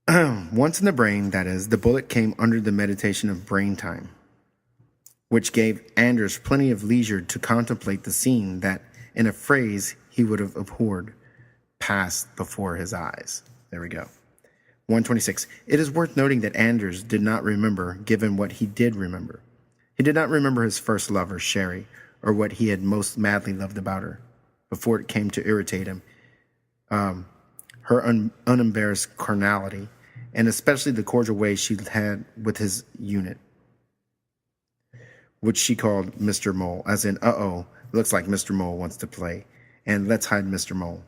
Once in the brain, that is, the bullet came under the meditation of brain time, which gave Anders plenty of leisure to contemplate the scene that, in a phrase he would have abhorred, passed before his eyes. There we go. 126. It is worth noting that Anders did not remember, given what he did remember. He did not remember his first lover, Sherry, or what he had most madly loved about her, before it came to irritate him. Her unembarrassed carnality, and especially the cordial way she had with his unit, which she called Mr. Mole, as in, looks like Mr. Mole wants to play, and let's hide Mr. Mole.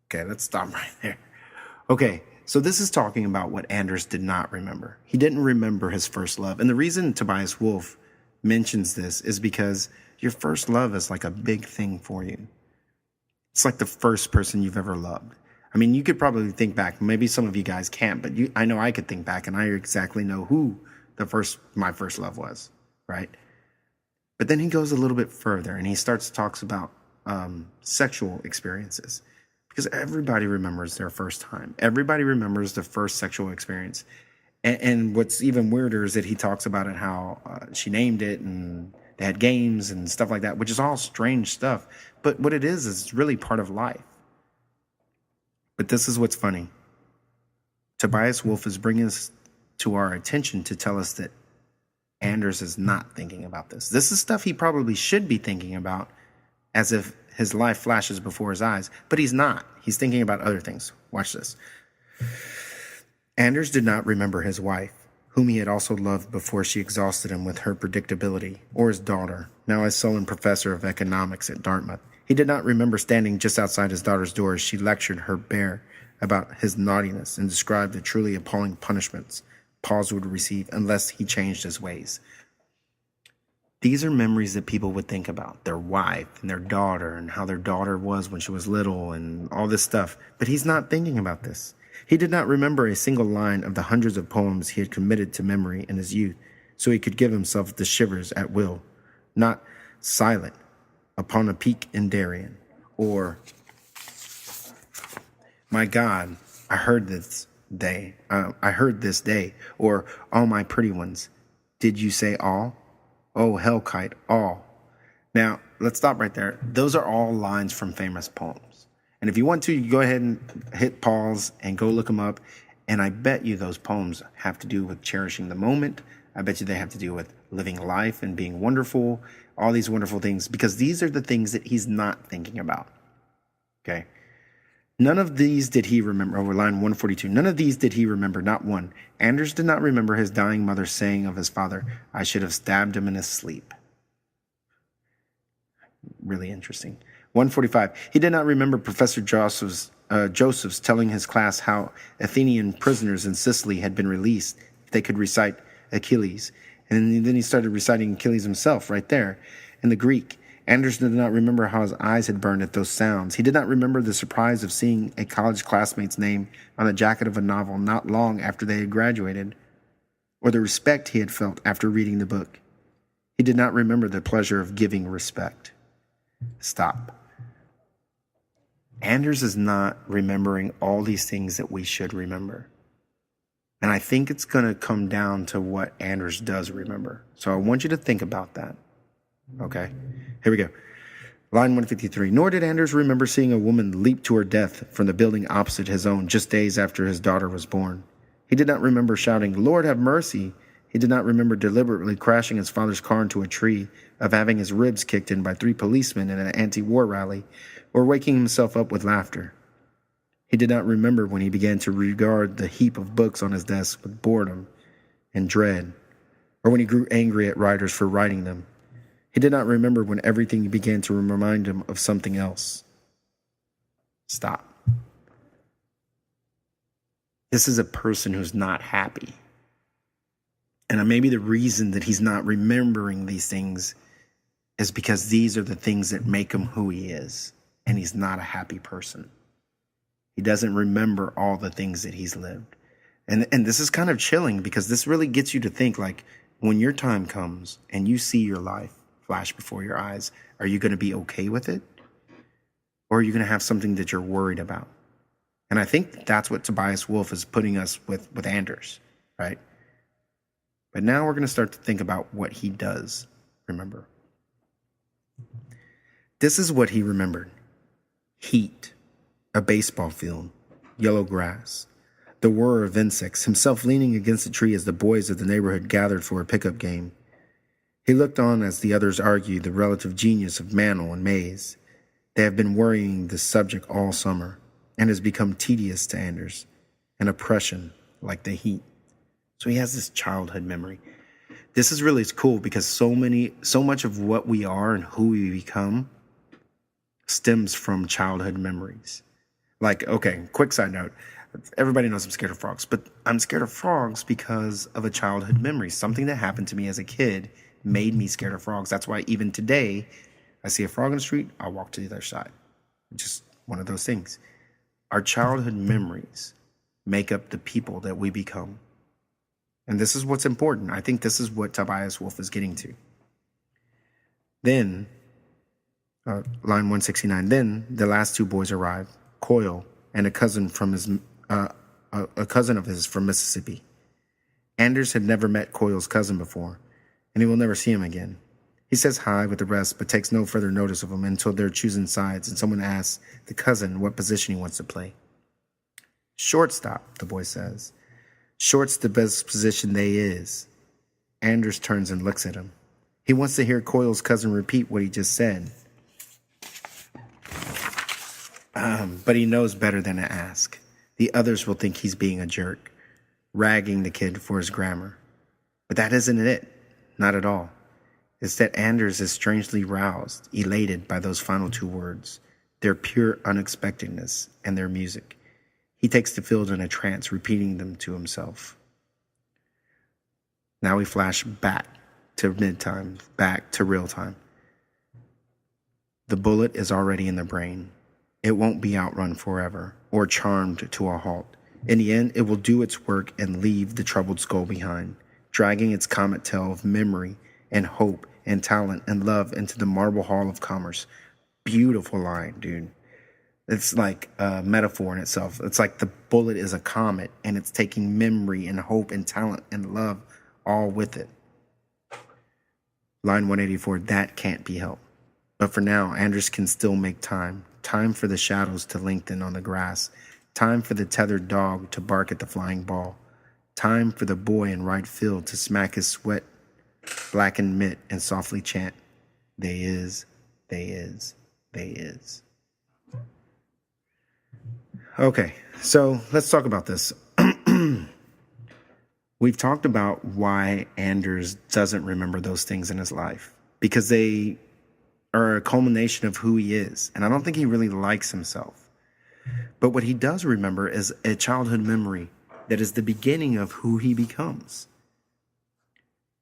Okay, let's stop right there. Okay, so this is talking about what Anders did not remember. He didn't remember his first love. And the reason Tobias Wolff mentions this is because your first love is like a big thing for you. It's like the first person you've ever loved. I mean, you could probably think back. Maybe some of you guys can't, but I know I could think back, and I exactly know who my first love was, right? But then he goes a little bit further, and he talks about sexual experiences. Because everybody remembers their first time. Everybody remembers the first sexual experience. And what's even weirder is that he talks about it, how she named it, and they had games and stuff like that, which is all strange stuff. But what it is it's really part of life. But this is what's funny. Tobias Wolff is bringing this to our attention to tell us that Anders is not thinking about this. This is stuff he probably should be thinking about, as if his life flashes before his eyes, but he's not. He's thinking about other things. Watch this. Anders did not remember his wife, whom he had also loved before she exhausted him with her predictability, or his daughter, now a sullen professor of economics at Dartmouth. He did not remember standing just outside his daughter's door as she lectured her bear about his naughtiness and described the truly appalling punishments Paws would receive unless he changed his ways. These are memories that people would think about, their wife and their daughter and how their daughter was when she was little and all this stuff. But he's not thinking about this. He did not remember a single line of the hundreds of poems he had committed to memory in his youth, so he could give himself the shivers at will, not silent upon a peak in Darien, or, my God, I heard this day, or, all my pretty ones, did you say all? Oh, hellkite, all. Now, let's stop right there. Those are all lines from famous poems. And if you want to, you go ahead and hit pause and go look them up. And I bet you those poems have to do with cherishing the moment. I bet you they have to do with living life and being wonderful, all these wonderful things, because these are the things that he's not thinking about. Okay? None of these did he remember. Over line 142. None of these did he remember, not one. Anders did not remember his dying mother saying of his father, I should have stabbed him in his sleep. Really interesting. 145. He did not remember Professor Joseph's telling his class how Athenian prisoners in Sicily had been released if they could recite Achilles. And then he started reciting Achilles himself right there in the Greek. Anders did not remember how his eyes had burned at those sounds. He did not remember the surprise of seeing a college classmate's name on the jacket of a novel not long after they had graduated, or the respect he had felt after reading the book. He did not remember the pleasure of giving respect. Stop. Anders is not remembering all these things that we should remember. And I think it's going to come down to what Anders does remember. So I want you to think about that. Okay, here we go. Line 153. Nor did Anders remember seeing a woman leap to her death from the building opposite his own just days after his daughter was born. He did not remember shouting, Lord have mercy. He did not remember deliberately crashing his father's car into a tree, of having his ribs kicked in by 3 policemen in an anti-war rally, or waking himself up with laughter. He did not remember when he began to regard the heap of books on his desk with boredom and dread, or when he grew angry at writers for writing them. He did not remember when everything began to remind him of something else. Stop. This is a person who's not happy. And maybe the reason that he's not remembering these things is because these are the things that make him who he is. And he's not a happy person. He doesn't remember all the things that he's lived. And this is kind of chilling, because this really gets you to think, like, when your time comes and you see your life flash before your eyes, are you going to be okay with it? Or are you going to have something that you're worried about? And I think that's what Tobias Wolff is putting us with Anders, right? But now we're going to start to think about what he does remember. This is what he remembered. Heat, a baseball field, yellow grass, the whir of insects, himself leaning against a tree as the boys of the neighborhood gathered for a pickup game. He looked on as the others argued the relative genius of Mantle and Mays. They have been worrying this subject all summer, and has become tedious to Anders, an oppression like the heat. So he has this childhood memory. This is really cool because so much of what we are and who we become stems from childhood memories. Like, okay, quick side note. Everybody knows I'm scared of frogs, but I'm scared of frogs because of a childhood memory. Something that happened to me as a kid made me scared of frogs. That's why even today, I see a frog in the street, I'll walk to the other side. Just one of those things. Our childhood memories make up the people that we become. And this is what's important. I think this is what Tobias Wolff is getting to. Then, line 169, then the last two boys arrived, Coyle and a cousin of his from Mississippi. Anders had never met Coyle's cousin before, and he will never see him again. He says hi with the rest, but takes no further notice of him until they're choosing sides and someone asks the cousin what position he wants to play. Shortstop, the boy says. Short's the best position they is. Anders turns and looks at him. He wants to hear Coyle's cousin repeat what he just said. But he knows better than to ask. The others will think he's being a jerk, ragging the kid for his grammar. But that isn't it. Not at all. It's that Anders is strangely roused, elated by those final two words, their pure unexpectedness and their music. He takes the field in a trance, repeating them to himself. Now we flash back to mid-time, back to real time. The bullet is already in the brain. It won't be outrun forever or charmed to a halt. In the end, it will do its work and leave the troubled skull behind, dragging its comet tail of memory and hope and talent and love into the marble hall of commerce. Beautiful line, dude. It's like a metaphor in itself. It's like the bullet is a comet and it's taking memory and hope and talent and love all with it. Line 184, that can't be helped. But for now, Anders can still make time. Time for the shadows to lengthen on the grass. Time for the tethered dog to bark at the flying ball. Time for the boy in right field to smack his sweat blackened mitt and softly chant, "They is, they is, they is." Okay, so let's talk about this. We've talked about why Anders doesn't remember those things in his life, because they are a culmination of who he is. And I don't think he really likes himself. But what he does remember is a childhood memory that is the beginning of who he becomes.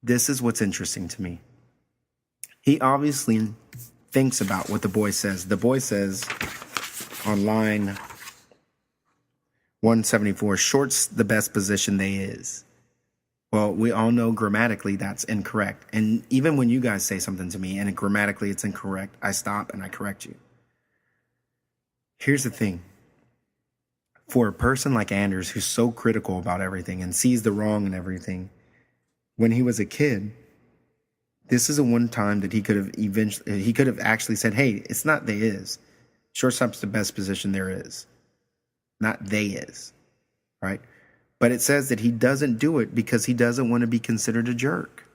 This is what's interesting to me. He obviously thinks about what the boy says. The boy says on line 174, short's the best position they is. Well, we all know grammatically that's incorrect. And even when you guys say something to me and grammatically it's incorrect, I stop and I correct you. Here's the thing. For a person like Anders, who's so critical about everything and sees the wrong in everything, when he was a kid, this is the one time that he could have actually said, hey, it's not they is. Shortstop's the best position there is. Not they is. Right? But it says that he doesn't do it because he doesn't want to be considered a jerk.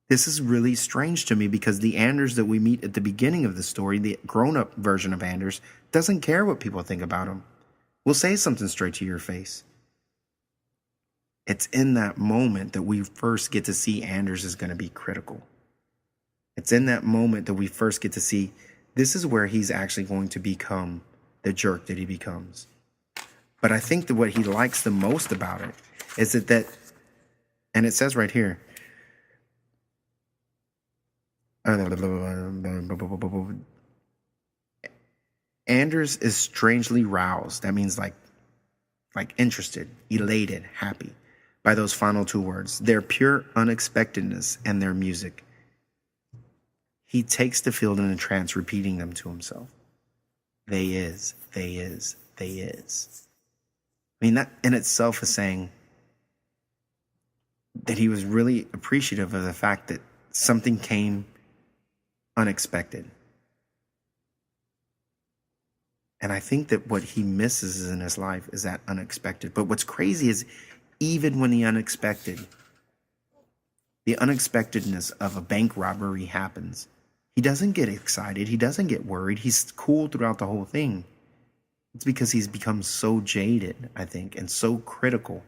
This is really strange to me because the Anders that we meet at the beginning of the story, the grown-up version of Anders, doesn't care what people think about him. Will say something straight to your face. It's in that moment that we first get to see Anders is going to be critical. It's in that moment that we first get to see this is where he's actually going to become the jerk that he becomes. But I think that what he likes the most about it is that, and it says right here, Anders is strangely roused. That means like interested, elated, happy by those final two words, their pure unexpectedness and their music. He takes the field in a trance, repeating them to himself. they is, they is, they is. I mean, that in itself is saying that he was really appreciative of the fact that something came unexpected. And I think that what he misses in his life is that unexpected. But what's crazy is even when the unexpectedness of a bank robbery happens, he doesn't get excited. He doesn't get worried. He's cool throughout the whole thing. It's because he's become so jaded, I think, and so critical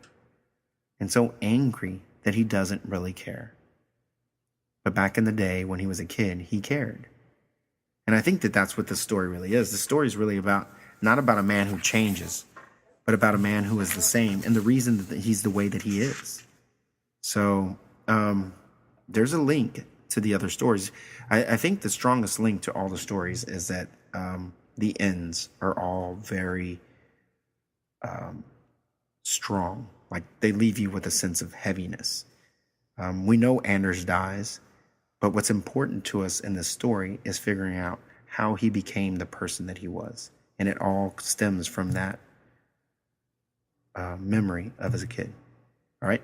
and so angry that he doesn't really care. But back in the day when he was a kid, he cared. And I think that that's what the story really is. The story is really not about a man who changes, but about a man who is the same and the reason that he's the way that he is. So there's a link to the other stories. I think the strongest link to all the stories is that the ends are all very strong. Like they leave you with a sense of heaviness. We know Anders dies, but what's important to us in this story is figuring out how he became the person that he was. And it all stems from that memory of as a kid. All right.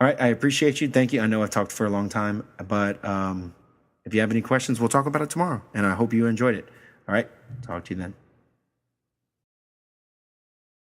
All right. I appreciate you. Thank you. I know I've talked for a long time, but if you have any questions, we'll talk about it tomorrow. And I hope you enjoyed it. All right. Talk to you then.